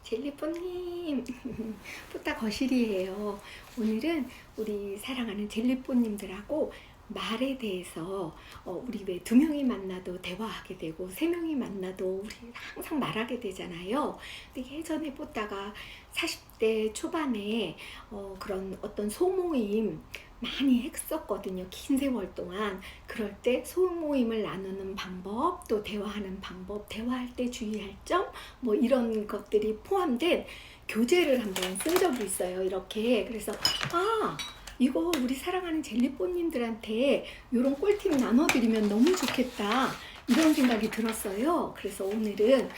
젤리뽀님 뽀따 거실이에요. 오늘은 우리 사랑하는 젤리뽀님들하고 말에 대해서 우리 왜 두 명이 만나도 대화하게 되고 세 명이 만나도 우리 항상 말하게 되잖아요. 근데 예전에 뽀따가 40대 초반에 그런 어떤 소모임 많이 했었거든요. 긴 세월 동안. 그럴 때 소모임을 나누는 방법, 또 대화하는 방법, 대화할 때 주의할 점, 뭐 이런 것들이 포함된 교재를 한번 쓴 적이 있어요. 이렇게. 그래서 이거 우리 사랑하는 젤리뽀님들한테 이런 꿀팁 나눠드리면 너무 좋겠다, 이런 생각이 들었어요. 그래서 오늘은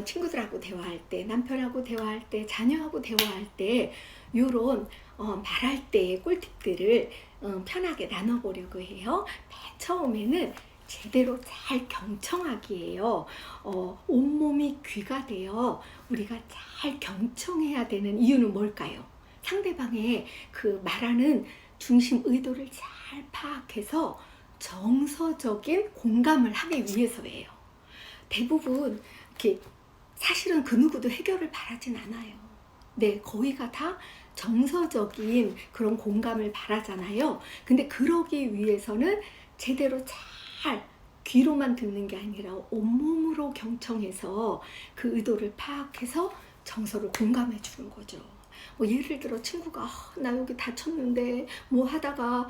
친구들하고 대화할 때, 남편하고 대화할 때, 자녀하고 대화할 때 이런 말할 때의 꿀팁들을 편하게 나눠보려고 해요. 맨 처음에는 제대로 잘 경청하기예요. 온몸이 귀가 되어 우리가 잘 경청해야 되는 이유는 뭘까요? 상대방의 그 말하는 중심 의도를 잘 파악해서 정서적인 공감을 하기 위해서예요. 대부분 이렇게 사실은 그 누구도 해결을 바라진 않아요. 네, 거의가 다 정서적인 그런 공감을 바라잖아요. 근데 그러기 위해서는 제대로 잘 귀로만 듣는 게 아니라 온몸으로 경청해서 그 의도를 파악해서 정서를 공감해 주는 거죠. 뭐 예를 들어 친구가 나 여기 다쳤는데 뭐 하다가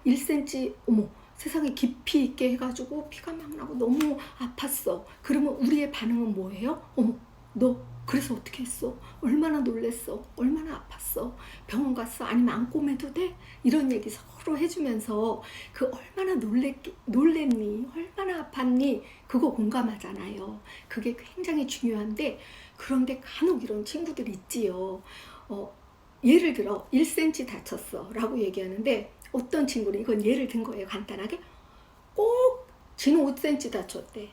1cm 어머 세상에 깊이 있게 해가지고 피가 막 나고 너무 아팠어. 그러면 우리의 반응은 뭐예요? 어머 너 그래서 어떻게 했어? 얼마나 놀랬어? 얼마나 아팠어? 병원 갔어? 아니면 안 꼬매도 돼? 이런 얘기 서로 해주면서 그 얼마나 놀랬니? 얼마나 아팠니? 그거 공감하잖아요. 그게 굉장히 중요한데, 그런데 간혹 이런 친구들이 있지요. 예를 들어 1cm 다쳤어 라고 얘기하는데, 어떤 친구는 이건 예를 든 거예요. 간단하게 꼭 지는 5cm 다쳤대.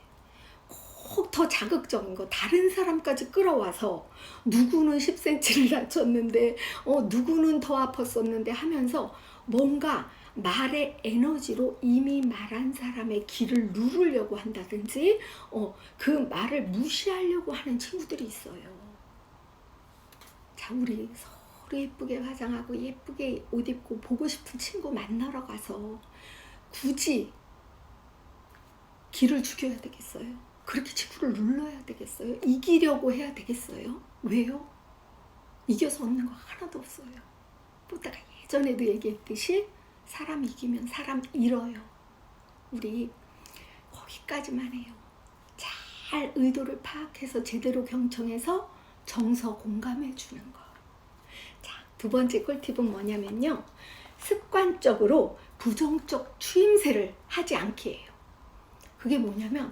꼭 더 자극적인 거 다른 사람까지 끌어와서 누구는 10cm를 다쳤는데 누구는 더 아팠었는데 하면서 뭔가 말의 에너지로 이미 말한 사람의 귀를 누르려고 한다든지 그 말을 무시하려고 하는 친구들이 있어요. 자, 우리 서로 예쁘게 화장하고 예쁘게 옷 입고 보고 싶은 친구 만나러 가서 굳이 기를 죽여야 되겠어요? 그렇게 친구를 눌러야 되겠어요? 이기려고 해야 되겠어요? 왜요? 이겨서 얻는 거 하나도 없어요. 뽀따가 예전에도 얘기했듯이 사람 이기면 사람 잃어요. 우리 거기까지만 해요. 잘 의도를 파악해서 제대로 경청해서 정서 공감해 주는 거. 자, 두 번째 꿀팁은 뭐냐면요, 습관적으로 부정적 추임새를 하지 않기예요. 그게 뭐냐면,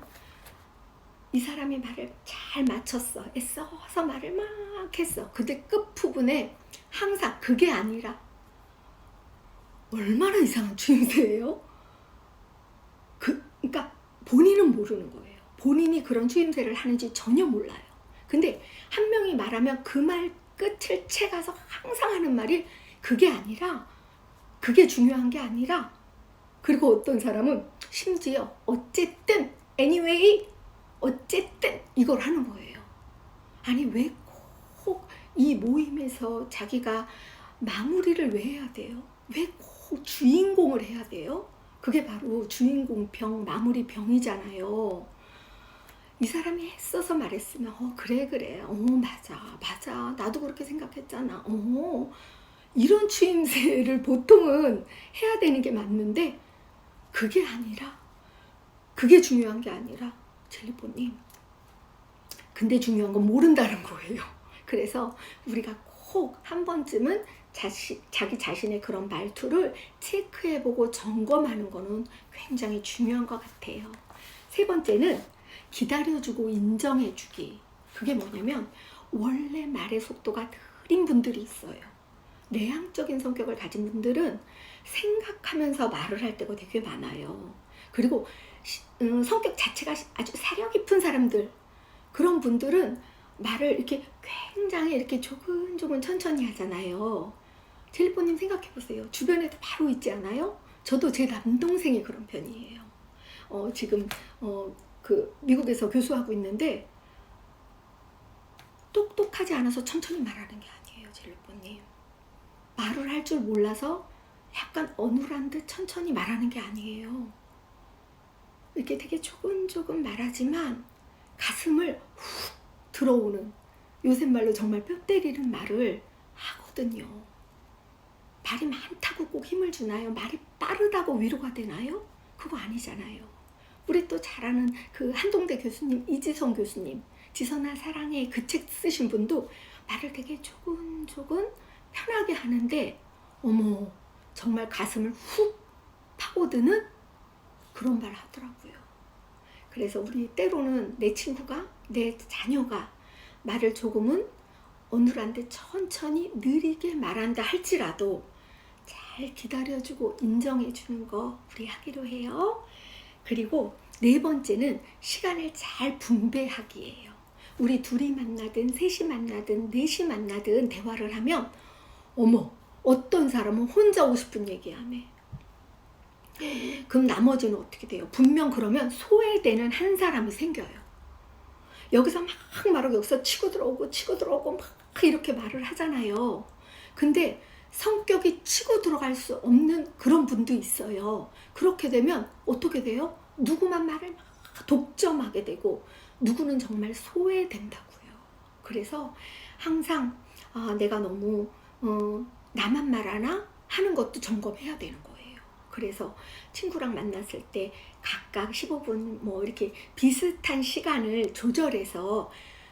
이 사람이 말을 잘 맞췄어. 애써서 말을 막 했어. 근데 끝부분에 항상 그게 아니라, 얼마나 이상한 추임새예요? 그러니까 본인은 모르는 거예요. 본인이 그런 추임새를 하는지 전혀 몰라요. 근데 한 명이 말하면 그 말 끝을 채가서 항상 하는 말이 그게 아니라, 그게 중요한 게 아니라, 그리고 어떤 사람은 심지어 어쨌든 anyway 어쨌든 이걸 하는 거예요. 아니 왜 꼭 이 모임에서 자기가 마무리를 왜 해야 돼요? 왜 꼭 주인공을 해야 돼요? 그게 바로 주인공병, 마무리병이잖아요. 이 사람이 했어서 말했으면 그래 맞아 나도 그렇게 생각했잖아 이런 추임새를 보통은 해야 되는 게 맞는데, 그게 아니라, 그게 중요한 게 아니라, 젤리뽀님 근데 중요한 건 모른다는 거예요. 그래서 우리가 꼭 한 번쯤은 자기 자신의 그런 말투를 체크해보고 점검하는 거는 굉장히 중요한 것 같아요. 세 번째는 기다려주고 인정해주기. 그게 뭐냐면, 원래 말의 속도가 느린 분들이 있어요. 내향적인 성격을 가진 분들은 생각하면서 말을 할 때가 되게 많아요. 그리고 성격 자체가 아주 사려 깊은 사람들, 그런 분들은 말을 이렇게 굉장히 이렇게 조근조근 천천히 하잖아요. 젤리뽀님 생각해보세요. 주변에도 바로 있지 않아요? 저도 제 남동생이 그런 편이에요. 지금 그 미국에서 교수하고 있는데 똑똑하지 않아서 천천히 말하는 게 아니에요, 젤리뽀님. 말을 할 줄 몰라서 약간 어눌한 듯 천천히 말하는 게 아니에요. 이렇게 되게 조금조금 말하지만 가슴을 훅 들어오는, 요새 말로 정말 뼈 때리는 말을 하거든요. 말이 많다고 꼭 힘을 주나요? 말이 빠르다고 위로가 되나요? 그거 아니잖아요. 우리 또 잘 아는 그 한동대 교수님, 이지성 교수님, 지선아 사랑해 그 책 쓰신 분도 말을 되게 조근조근 편하게 하는데 어머 정말 가슴을 훅 파고드는 그런 말 하더라고요. 그래서 우리 때로는 내 친구가, 내 자녀가 말을 조금은 어눌한데 천천히 느리게 말한다 할지라도 잘 기다려주고 인정해주는 거 우리 하기로 해요. 그리고 네 번째는 시간을 잘 분배하기예요. 우리 둘이 만나든 셋이 만나든 넷이 만나든 대화를 하면 어머 어떤 사람은 혼자 50분 얘기하며 그럼 나머지는 어떻게 돼요? 분명 그러면 소외되는 한 사람이 생겨요. 여기서 막 말하고 여기서 치고 들어오고 막 이렇게 말을 하잖아요. 근데 성격이 치고 들어갈 수 없는 그런 분도 있어요. 그렇게 되면 어떻게 돼요? 누구만 말을 막 독점하게 되고 누구는 정말 소외된다고요. 그래서 항상 내가 너무 나만 말하나 하는 것도 점검해야 되는 거예요. 그래서 친구랑 만났을 때 각각 15분 뭐 이렇게 비슷한 시간을 조절해서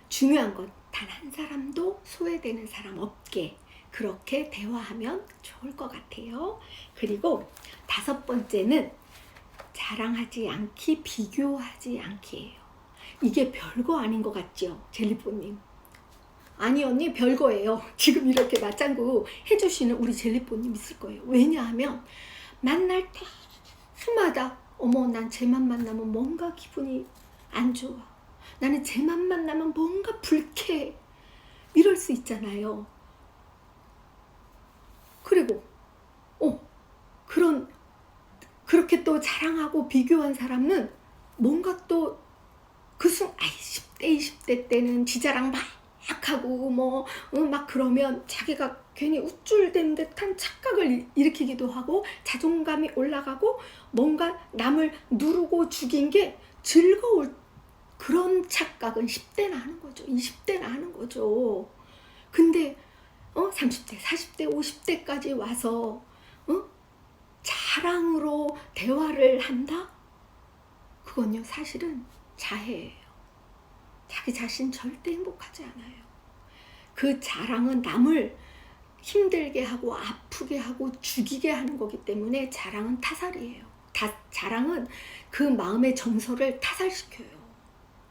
중요한 건 단 한 사람도 소외되는 사람 없게 그렇게 대화하면 좋을 것 같아요. 그리고 5번째는 자랑하지 않기, 비교하지 않기예요. 이게 별거 아닌 것 같죠? 젤리뽀님. 아니 언니 별거예요. 지금 이렇게 맞장구 해주시는 우리 젤리뽀님 있을 거예요. 왜냐하면 만날 때마다 어머 난 쟤만 만나면 뭔가 기분이 안 좋아. 나는 쟤만 만나면 뭔가 불쾌해. 이럴 수 있잖아요. 그리고 그렇게 또 자랑하고 비교한 사람은 뭔가 또 그 10대 20대 때는 지자랑 막 하고 막 그러면 자기가 괜히 우쭐댄 듯한 착각을 일으키기도 하고 자존감이 올라가고 뭔가 남을 누르고 죽인 게 즐거울 그런 착각은 10대나 하는 거죠. 20대나 하는 거죠. 근데 30대, 40대, 50대까지 와서 자랑으로 대화를 한다? 그건요 사실은 자해예요. 자기 자신 절대 행복하지 않아요. 그 자랑은 남을 힘들게 하고 아프게 하고 죽이게 하는 거기 때문에 자랑은 타살이에요. 자랑은 그 마음의 정서를 타살시켜요.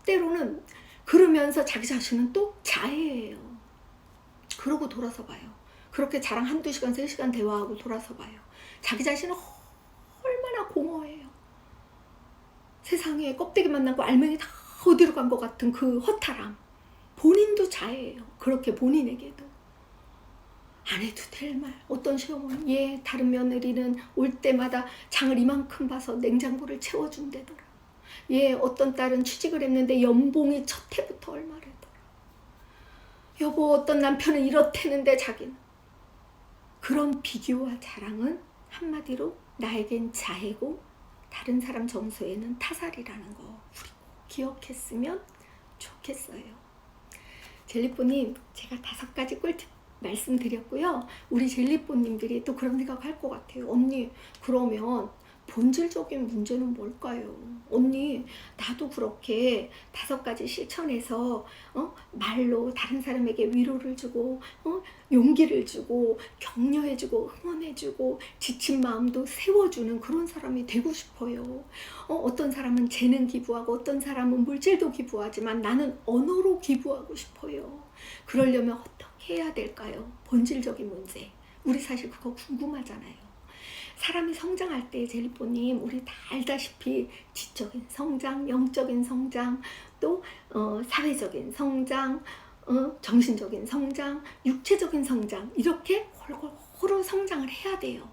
때로는 그러면서 자기 자신은 또 자해예요. 그러고 돌아서 봐요. 그렇게 자랑 1-2시간, 3시간 대화하고 돌아서 봐요. 자기 자신은 얼마나 공허해요. 세상에 껍데기만 남고 알맹이 다 어디로 간 것 같은 그 허탈함. 본인도 자해예요. 그렇게 본인에게도. 안 해도 될 말. 어떤 시어머니 다른 며느리는 올 때마다 장을 이만큼 봐서 냉장고를 채워준대더라. 어떤 딸은 취직을 했는데 연봉이 첫 해부터 얼마래더라. 여보 어떤 남편은 이렇대는데 자기는. 그런 비교와 자랑은 한마디로 나에겐 자해고 다른 사람 정서에는 타살이라는 거 우리 꼭 기억했으면 좋겠어요. 젤리뽀님 제가 5가지 꿀팁 말씀드렸고요. 우리 젤리뽀님들이 또 그런 생각할 것 같아요. 언니 그러면 본질적인 문제는 뭘까요? 언니 나도 그렇게 5가지 실천해서 말로 다른 사람에게 위로를 주고 용기를 주고 격려해주고 응원해주고 지친 마음도 세워주는 그런 사람이 되고 싶어요. 어떤 사람은 재능 기부하고 어떤 사람은 물질도 기부하지만 나는 언어로 기부하고 싶어요. 그러려면 어떻게 해야 될까요? 본질적인 문제. 우리 사실 그거 궁금하잖아요. 사람이 성장할 때 젤리뽀님 우리 다 알다시피 지적인 성장, 영적인 성장, 또 사회적인 성장, 정신적인 성장, 육체적인 성장 이렇게 골고루 성장을 해야 돼요.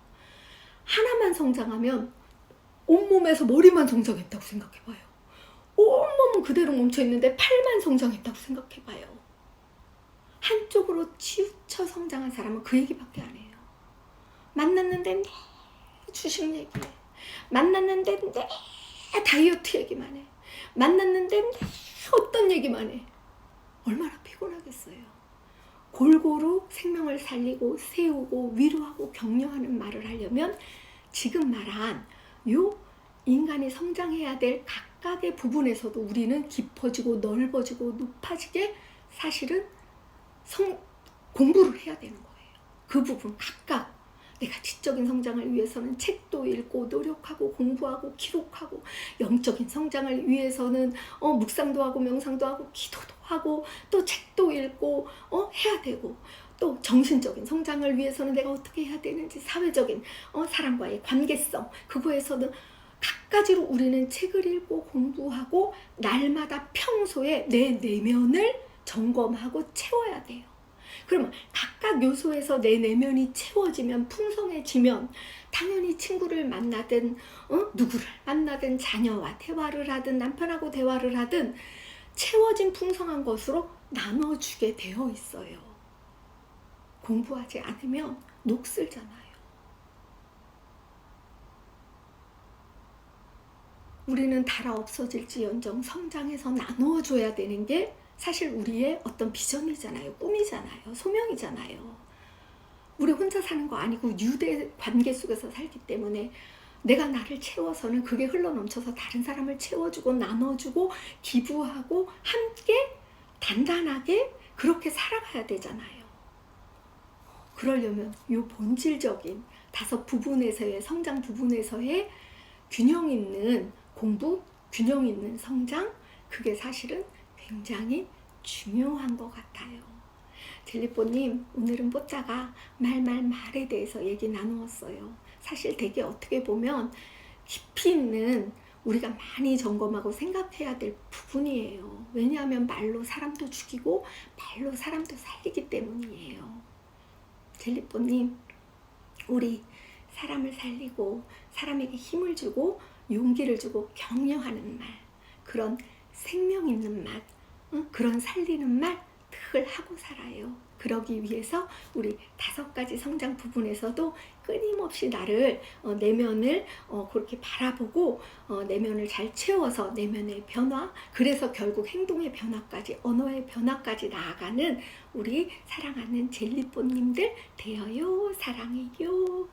하나만 성장하면 온몸에서 머리만 성장했다고 생각해봐요. 온몸은 그대로 멈춰있는데 팔만 성장했다고 생각해봐요. 한쪽으로 치우쳐 성장한 사람은 그 얘기밖에 안 해요. 만났는데 내 주식 얘기해. 만났는데 내 다이어트 얘기만 해. 만났는데 내 어떤 얘기만 해. 얼마나 피곤하겠어요. 골고루 생명을 살리고 세우고 위로하고 격려하는 말을 하려면 지금 말한 요 인간이 성장해야 될 각각의 부분에서도 우리는 깊어지고 넓어지고 높아지게 사실은 공부를 해야 되는 거예요. 그 부분 각각 내가 지적인 성장을 위해서는 책도 읽고 노력하고 공부하고 기록하고, 영적인 성장을 위해서는 묵상도 하고 명상도 하고 기도도 하고 또 책도 읽고 해야 되고, 또 정신적인 성장을 위해서는 내가 어떻게 해야 되는지, 사회적인 사람과의 관계성, 그거에서는 각가지로 우리는 책을 읽고 공부하고 날마다 평소에 내 내면을 점검하고 채워야 돼요. 그러면 각각 요소에서 내 내면이 채워지면, 풍성해지면 당연히 친구를 만나든 누구를 만나든 자녀와 대화를 하든 남편하고 대화를 하든 채워진 풍성한 것으로 나눠주게 되어 있어요. 공부하지 않으면 녹슬잖아요. 우리는 달아 없어질지언정 성장해서 나누어줘야 되는 게 사실 우리의 어떤 비전이잖아요. 꿈이잖아요. 소명이잖아요. 우리 혼자 사는 거 아니고 유대 관계 속에서 살기 때문에 내가 나를 채워서는 그게 흘러넘쳐서 다른 사람을 채워주고 나눠주고 기부하고 함께 단단하게 그렇게 살아가야 되잖아요. 그러려면 이 본질적인 5 부분에서의 성장 부분에서의 균형 있는 공부, 균형 있는 성장, 그게 사실은 굉장히 중요한 것 같아요. 젤리뽀님, 오늘은 뽀짜가 말에 대해서 얘기 나누었어요. 사실 되게 어떻게 보면 깊이 있는 우리가 많이 점검하고 생각해야 될 부분이에요. 왜냐하면 말로 사람도 죽이고 말로 사람도 살리기 때문이에요. 젤리뽀님, 우리 사람을 살리고 사람에게 힘을 주고 용기를 주고 격려하는 말, 그런 생명 있는 말, 그런 살리는 말 늘 하고 살아요. 그러기 위해서 우리 5가지 성장 부분에서도 끊임없이 나를 내면을 그렇게 바라보고 내면을 잘 채워서 내면의 변화, 그래서 결국 행동의 변화까지, 언어의 변화까지 나아가는 우리 사랑하는 젤리뽀님들 되어요. 사랑해요.